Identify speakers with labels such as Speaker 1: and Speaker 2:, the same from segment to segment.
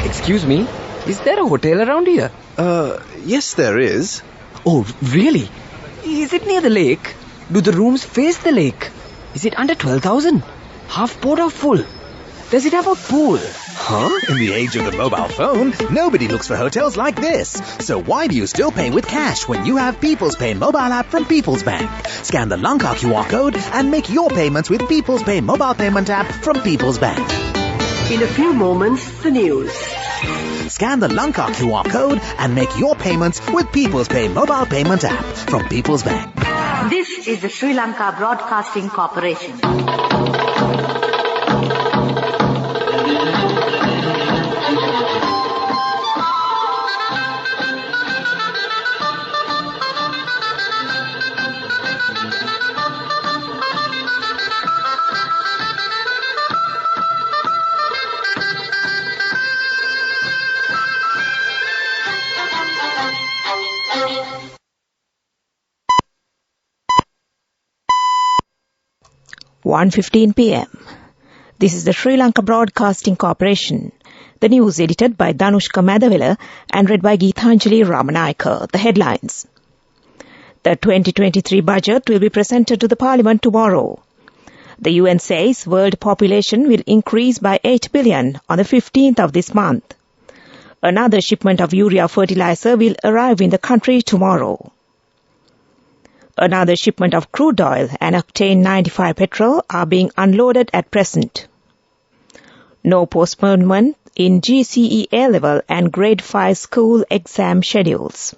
Speaker 1: Excuse me, is there a hotel around here?
Speaker 2: Yes there is.
Speaker 1: Oh, really? Is it near the lake? Do the rooms face the lake? Is it under 12,000? Half board or full? Does it have a pool?
Speaker 3: Huh? In the age of the mobile phone, nobody looks for hotels like this. So why do you still pay with cash when you have People's Pay mobile app from People's Bank? Scan the Lanka QR code and make your payments with People's Pay mobile payment app from People's Bank.
Speaker 4: In a few moments, the news.
Speaker 3: Scan the Lanka QR code and make your payments with People's Pay mobile payment app from People's Bank.
Speaker 5: This is the Sri Lanka Broadcasting Corporation.
Speaker 6: (1:15 p.m.) This is the Sri Lanka Broadcasting Corporation. The news edited by Danushka Madhavela and read by Geethanjali Ramanayaka. The headlines. The 2023 budget will be presented to the Parliament tomorrow. The UN says world population will increase by 8 billion on the 15th of this month. Another shipment of urea fertilizer will arrive in the country tomorrow. Another shipment of crude oil and octane 95 petrol are being unloaded at present. No postponement in GCE A-level and grade 5 school exam schedules.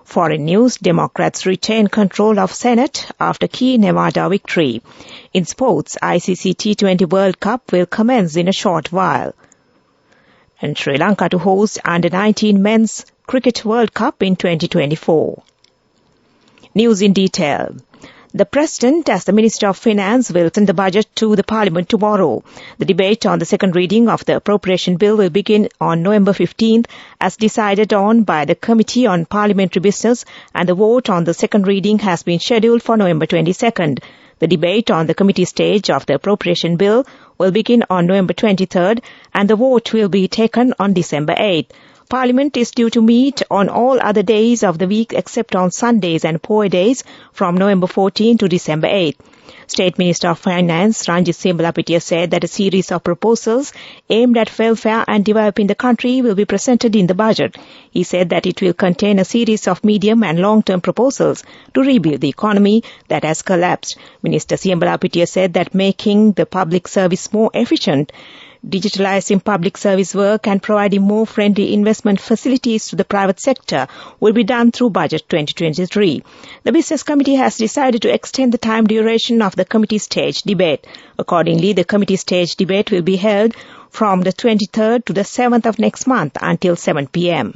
Speaker 6: Foreign news, Democrats retain control of Senate after key Nevada victory. In sports, ICC T20 World Cup will commence in a short while. And Sri Lanka to host Under-19 Men's Cricket World Cup in 2024. News in detail. The President, as the Minister of Finance, will send the budget to the Parliament tomorrow. The debate on the second reading of the appropriation bill will begin on November 15th, as decided on by the Committee on Parliamentary Business, and the vote on the second reading has been scheduled for November 22nd. The debate on the committee stage of the appropriation bill will begin on November 23rd, and the vote will be taken on December 8th. Parliament is due to meet on all other days of the week except on Sundays and poor days from November 14 to December 8. State Minister of Finance Ranjit Siambalapitiya said that a series of proposals aimed at welfare and developing the country will be presented in the budget. He said that it will contain a series of medium and long-term proposals to rebuild the economy that has collapsed. Minister Siambalapitiya said that making the public service more efficient, digitalizing public service work and providing more friendly investment facilities to the private sector will be done through Budget 2023. The Business Committee has decided to extend the time duration of the committee stage debate. Accordingly, the committee stage debate will be held from the 23rd to the 7th of next month until 7 p.m.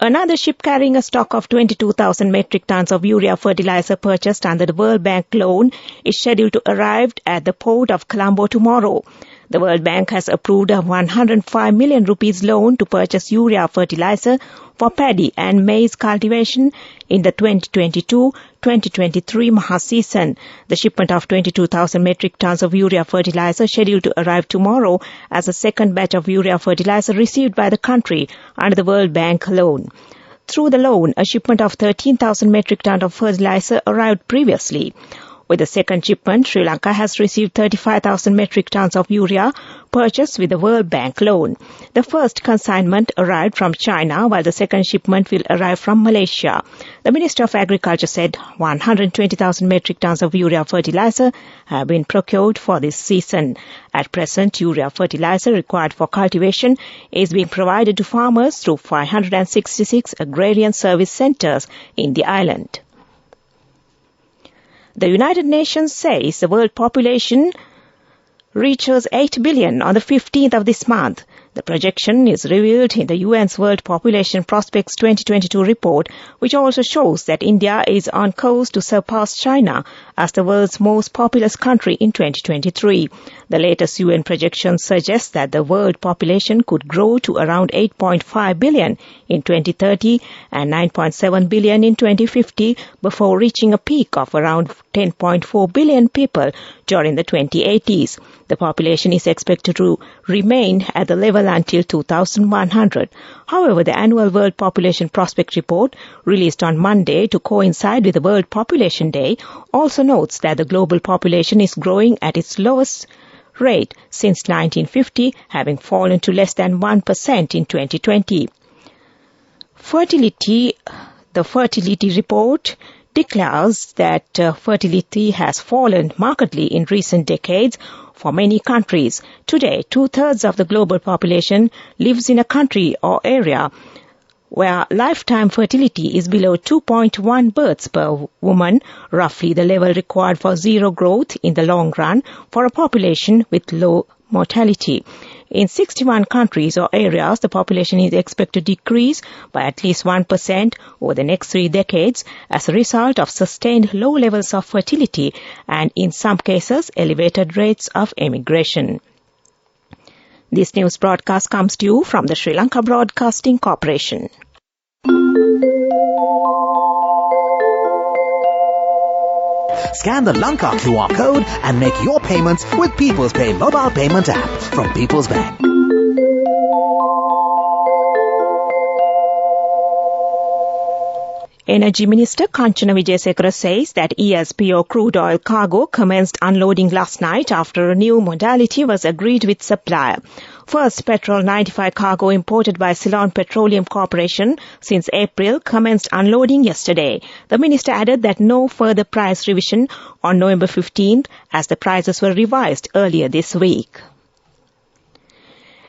Speaker 6: Another ship carrying a stock of 22,000 metric tons of urea fertilizer purchased under the World Bank loan is scheduled to arrive at the port of Colombo tomorrow. The World Bank has approved a 105 million rupees loan to purchase urea fertilizer for paddy and maize cultivation in the 2022-2023 Maha season. The shipment of 22,000 metric tons of urea fertilizer scheduled to arrive tomorrow as a second batch of urea fertilizer received by the country under the World Bank loan. Through the loan, a shipment of 13,000 metric tons of fertilizer arrived previously. With the second shipment, Sri Lanka has received 35,000 metric tons of urea purchased with the World Bank loan. The first consignment arrived from China, while the second shipment will arrive from Malaysia. The Minister of Agriculture said 120,000 metric tons of urea fertilizer have been procured for this season. At present, urea fertilizer required for cultivation is being provided to farmers through 566 agrarian service centers in the island. The United Nations says the world population reaches 8 billion on the 15th of this month. The projection is revealed in the UN's World Population Prospects 2022 report, which also shows that India is on course to surpass China as the world's most populous country in 2023. The latest UN projections suggest that the world population could grow to around 8.5 billion in 2030 and 9.7 billion in 2050 before reaching a peak of around 10.4 billion people during the 2080s. The population is expected to remain at the level until 2100. However, the annual World Population Prospect Report, released on Monday to coincide with the World Population Day, also notes that the global population is growing at its lowest rate since 1950, having fallen to less than 1% in 2020. The fertility report declares that fertility has fallen markedly in recent decades for many countries. Today, 2/3 of the global population lives in a country or area where lifetime fertility is below 2.1 births per woman, roughly the level required for zero growth in the long run for a population with low mortality. In 61 countries or areas, the population is expected to decrease by at least 1% over the next 3 decades as a result of sustained low levels of fertility and, in some cases, elevated rates of emigration. This news broadcast comes to you from the Sri Lanka Broadcasting Corporation.
Speaker 3: Scan the Lanka QR code and make your payments with People's Pay mobile payment app from People's Bank.
Speaker 6: Energy Minister Kanchana Wijesekara says that ESPO crude oil cargo commenced unloading last night after a new modality was agreed with supplier. First petrol 95 cargo imported by Ceylon Petroleum Corporation since April commenced unloading yesterday. The minister added that no further price revision on November 15th as the prices were revised earlier this week.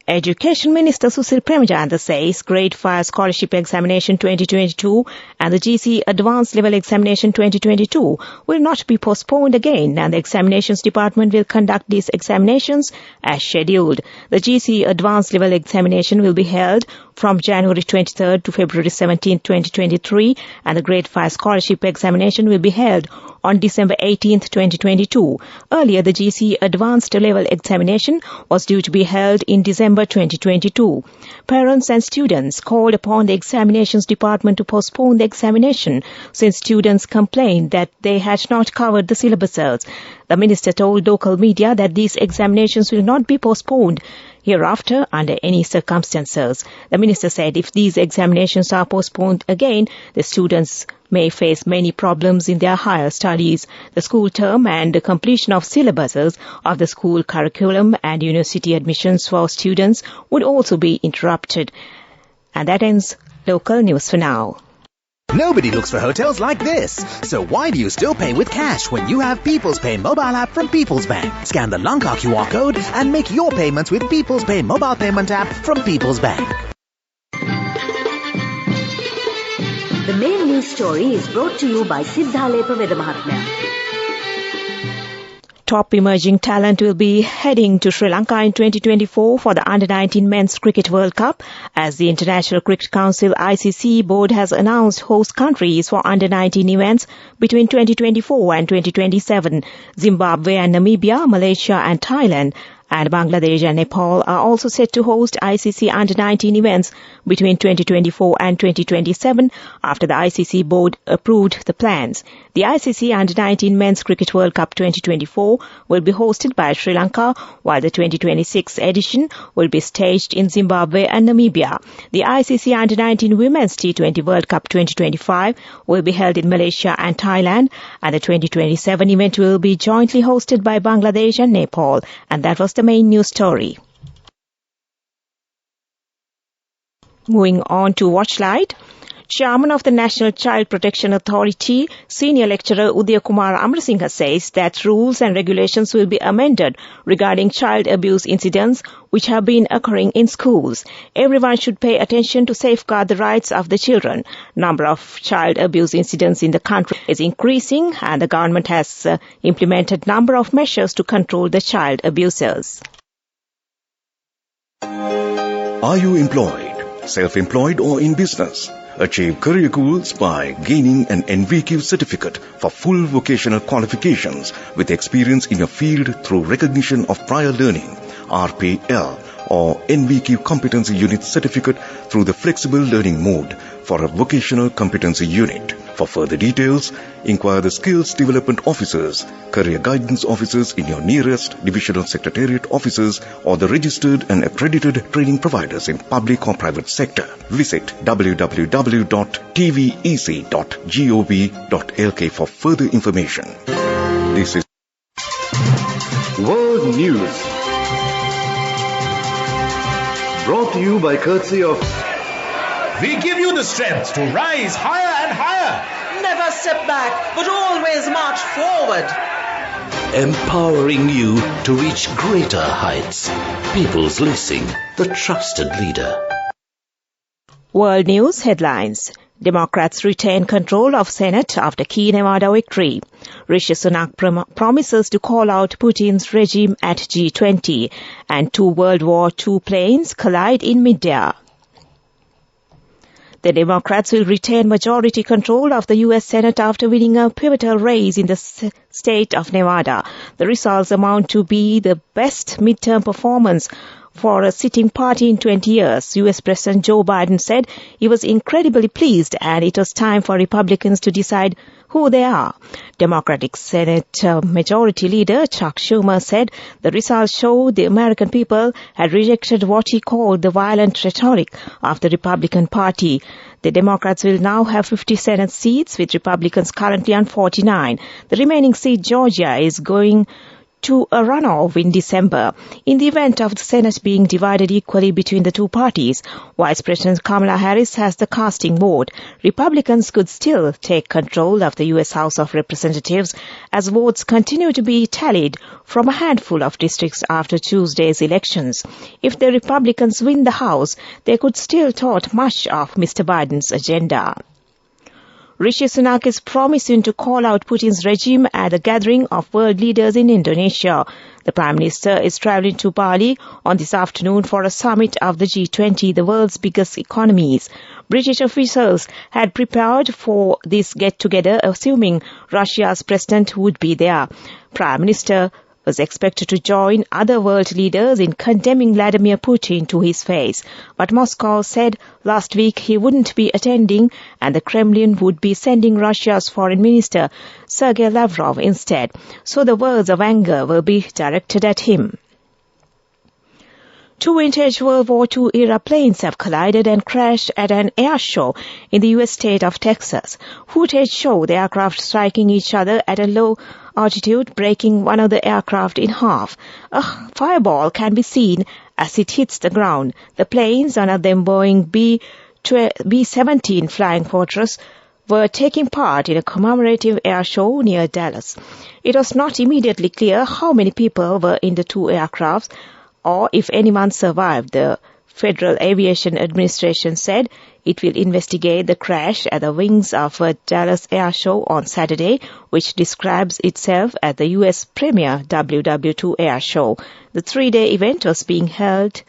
Speaker 6: Education Minister Susil Premajanda says Grade 5 Scholarship Examination 2022 and the GC Advanced Level Examination 2022 will not be postponed again, and the Examinations Department will conduct these examinations as scheduled. The GC Advanced Level Examination will be held from January 23rd to February 17, 2023, and the Grade 5 Scholarship Examination will be held on December 18th, 2022. Earlier, the GC Advanced Level Examination was due to be held in December 2022. Parents and students called upon the Examinations Department to postpone the examination since students complained that they had not covered the syllabuses. The minister told local media that these examinations will not be postponed hereafter under any circumstances. The minister said if these examinations are postponed again, the students may face many problems in their higher studies. The school term and the completion of syllabuses of the school curriculum and university admissions for students would also be interrupted. And that ends local news for now.
Speaker 3: Nobody looks for hotels like this. So why do you still pay with cash when you have People's Pay mobile app from People's Bank? Scan the Lanka QR code and make your payments with People's Pay mobile payment app from People's Bank.
Speaker 5: The main news story is brought to you by Siddhalepa Vedamahatmya.
Speaker 6: Top emerging talent will be heading to Sri Lanka in 2024 for the Under-19 Men's Cricket World Cup, as the International Cricket Council ICC board has announced host countries for Under-19 events between 2024 and 2027. Zimbabwe and Namibia, Malaysia and Thailand, and Bangladesh and Nepal are also set to host ICC Under-19 events between 2024 and 2027 after the ICC board approved the plans. The ICC Under-19 Men's Cricket World Cup 2024 will be hosted by Sri Lanka, while the 2026 edition will be staged in Zimbabwe and Namibia. The ICC Under-19 Women's T20 World Cup 2025 will be held in Malaysia and Thailand, and the 2027 event will be jointly hosted by Bangladesh and Nepal. And that was the main news story. Moving on to Watchlight. Chairman of the National Child Protection Authority, Senior Lecturer Udaya Kumar Amrasinghe says that rules and regulations will be amended regarding child abuse incidents which have been occurring in schools. Everyone should pay attention to safeguard the rights of the children. Number of child abuse incidents in the country is increasing, and the government has implemented number of measures to control the child abusers.
Speaker 7: Are you employed, self-employed or in business? Achieve career goals by gaining an NVQ certificate for full vocational qualifications with experience in your field through recognition of prior learning, RPL, or NVQ competency unit certificate through the flexible learning mode for a vocational competency unit. For For further details, inquire the Skills Development Officers, Career Guidance Officers in your nearest Divisional Secretariat offices or the registered and accredited training providers in public or private sector. Visit www.tvec.gov.lk for further information. This is
Speaker 2: World News. Brought to you by courtesy of...
Speaker 3: We give you the strength to rise higher and higher.
Speaker 8: Never step back, but always march forward.
Speaker 9: Empowering you to reach greater heights. People's Leasing, the trusted leader.
Speaker 6: World News headlines. Democrats retain control of Senate after key Nevada victory. Rishi Sunak promises to call out Putin's regime at G20. And 2 World War II planes collide in midair. The Democrats will retain majority control of the U.S. Senate after winning a pivotal race in the state of Nevada. The results amount to be the best midterm performance for a sitting party in 20 years. U.S. President Joe Biden said he was incredibly pleased and it was time for Republicans to decide who they are. Democratic Senate Majority Leader Chuck Schumer said the results showed the American people had rejected what he called the violent rhetoric of the Republican Party. The Democrats will now have 50 Senate seats, with Republicans currently on 49. The remaining seat, Georgia, is going to a runoff in December. In the event of the Senate being divided equally between the two parties, Vice President Kamala Harris has the casting vote. Republicans could still take control of the U.S. House of Representatives as votes continue to be tallied from a handful of districts after Tuesday's elections. If the Republicans win the House, they could still thwart much of Mr. Biden's agenda. Rishi Sunak is promising to call out Putin's regime at the gathering of world leaders in Indonesia. The Prime Minister is travelling to Bali on this afternoon for a summit of the G20, the world's biggest economies. British officials had prepared for this get-together, assuming Russia's president would be there. Prime Minister was expected to join other world leaders in condemning Vladimir Putin to his face. But Moscow said last week he wouldn't be attending and the Kremlin would be sending Russia's Foreign Minister Sergei Lavrov instead. So the words of anger will be directed at him. 2 vintage World War II-era planes have collided and crashed at an air show in the U.S. state of Texas. Footage show the aircraft striking each other at a low altitude, breaking one of the aircraft in half. A fireball can be seen as it hits the ground. The planes, one of them Boeing B-17 Flying Fortress, were taking part in a commemorative air show near Dallas. It was not immediately clear how many people were in the 2 aircrafts or if anyone survived. The Federal Aviation Administration said it will investigate the crash at the wings of a Dallas air show on Saturday, which describes itself as the U.S. premier WW2 air show. The 3-day event was being held.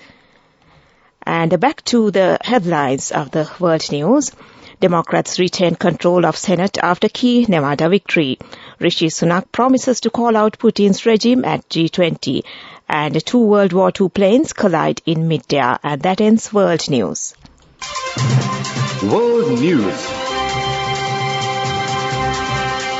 Speaker 6: And back to the headlines of the world news. Democrats retain control of Senate after key Nevada victory. Rishi Sunak promises to call out Putin's regime at G20. And 2 World War II planes collide in midair. And that ends World News.
Speaker 2: World News.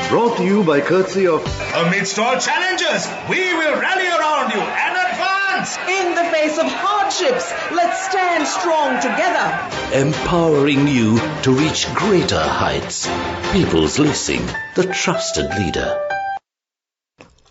Speaker 2: Brought to you by courtesy of...
Speaker 3: Amidst all challenges, we will rally around you and advance.
Speaker 8: In the face of hardships, let's stand strong together.
Speaker 9: Empowering you to reach greater heights. People's Leasing, the trusted leader.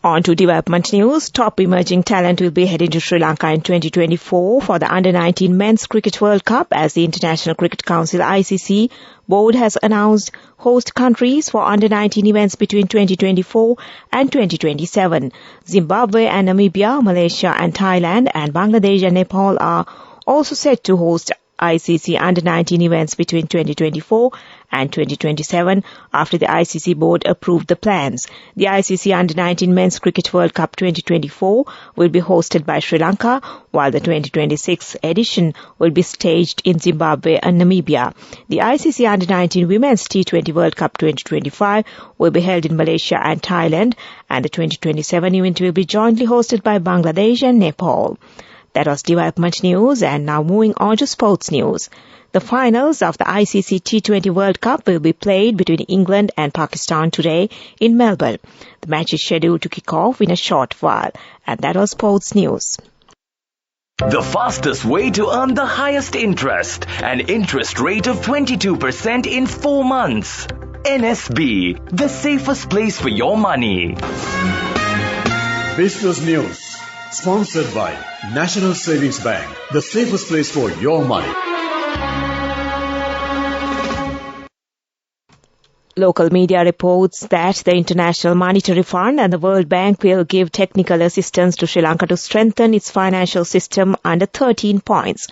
Speaker 6: On to development news. Top emerging talent will be heading to Sri Lanka in 2024 for the Under-19 Men's Cricket World Cup as the International Cricket Council ICC board has announced host countries for Under-19 events between 2024 and 2027. Zimbabwe and Namibia, Malaysia and Thailand and Bangladesh and Nepal are also set to host ICC Under-19 events between 2024 and 2027 after the ICC board approved the plans. The ICC Under-19 Men's Cricket World Cup 2024 will be hosted by Sri Lanka, while the 2026 edition will be staged in Zimbabwe and Namibia. The ICC Under-19 Women's T20 World Cup 2025 will be held in Malaysia and Thailand, and the 2027 event will be jointly hosted by Bangladesh and Nepal. That was development news, and now moving on to sports news. The finals of the ICC T20 World Cup will be played between England and Pakistan today in Melbourne. The match is scheduled to kick off in a short while. And that was sports news.
Speaker 10: The fastest way to earn the highest interest, an interest rate of 22% in 4 months. NSB, the safest place for your money.
Speaker 2: Business News, sponsored by National Savings Bank, the safest place for your money.
Speaker 6: Local media reports that the International Monetary Fund and the World Bank will give technical assistance to Sri Lanka to strengthen its financial system under 13 points.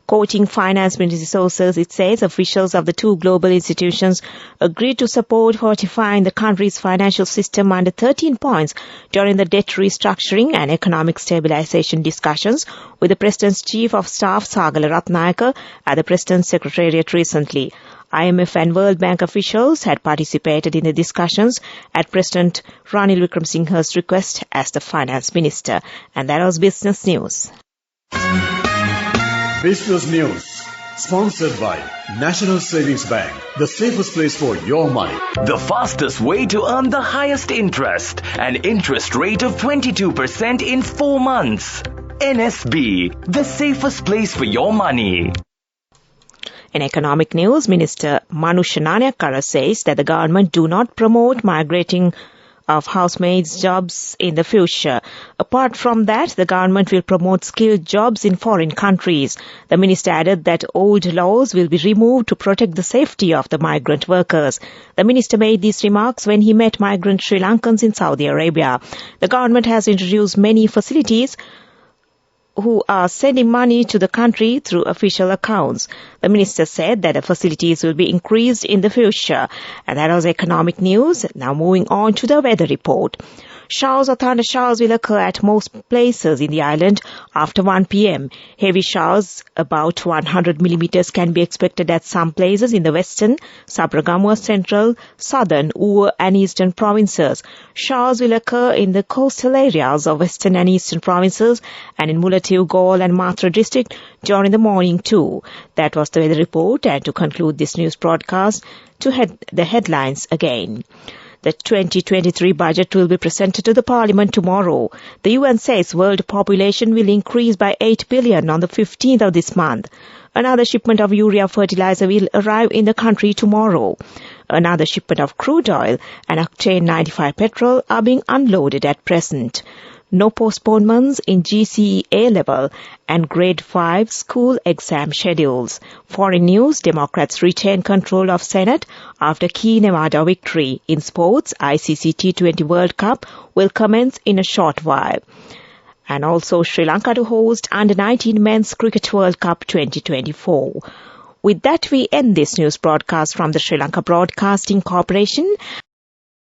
Speaker 6: Quoting finance ministry sources, it says officials of the two global institutions agreed to support fortifying the country's financial system under 13 points during the debt restructuring and economic stabilization discussions with the President's Chief of Staff Sagala Ratnayaka at the President's Secretariat recently. IMF and World Bank officials had participated in the discussions at President Ranil Wickremesinghe's request as the finance minister. And that was Business News.
Speaker 2: Business News, sponsored by National Savings Bank, the safest place for your money.
Speaker 10: The fastest way to earn the highest interest, an interest rate of 22% in 4 months. NSB, the safest place for your money.
Speaker 6: In economic news, Minister Manusha Nanayakkara says that the government do not promote migrating of housemaids' jobs in the future. Apart from that, the government will promote skilled jobs in foreign countries. The minister added that old laws will be removed to protect the safety of the migrant workers. The minister made these remarks when he met migrant Sri Lankans in Saudi Arabia. The government has introduced many facilities who are sending money to the country through official accounts. The minister said that the facilities will be increased in the future. And that was economic news. Now moving on to the weather report. Showers or thunder showers will occur at most places in the island after 1 p.m. Heavy showers, about 100 millimeters, can be expected at some places in the western, Sabragamua, central, southern, Uva and eastern provinces. Showers will occur in the coastal areas of western and eastern provinces and in Mullaitivu, Galle and Matra district during the morning too. That was the weather report, and to conclude this news broadcast, the headlines again. The 2023 budget will be presented to the Parliament tomorrow. The UN says world population will increase by 8 billion on the 15th of this month. Another shipment of urea fertilizer will arrive in the country tomorrow. Another shipment of crude oil and octane 95 petrol are being unloaded at present. No postponements in GCE A-level and grade 5 school exam schedules. Foreign news, Democrats retain control of Senate after key Nevada victory. In sports, ICC T20 World Cup will commence in a short while. And also Sri Lanka to host Under-19 Men's Cricket World Cup 2024. With that, we end this news broadcast from the Sri Lanka Broadcasting Corporation.